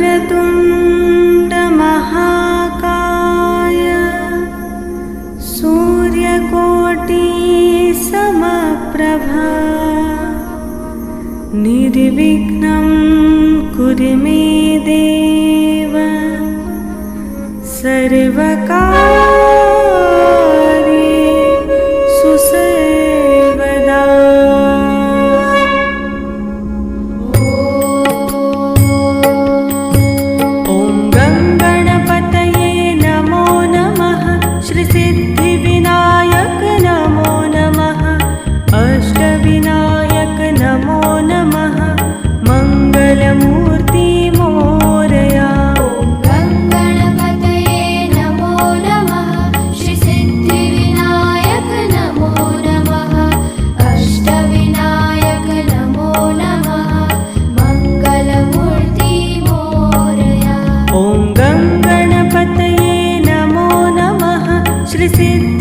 वक्रतुण्ड महाकाय सूर्यकोटि समप्रभा निर्विघ्नं कुरु मे देव सर्वकार्येषु सर्वदा। ॐ गणपतये नमो नमः। श्रीसिद्धिविनायक नमो नमः। अष्टविनायक नमो नमः। मङ्गलमूर्ति मोरया। ॐ गं गणपतये नमो नमः। श्रीसिद्धि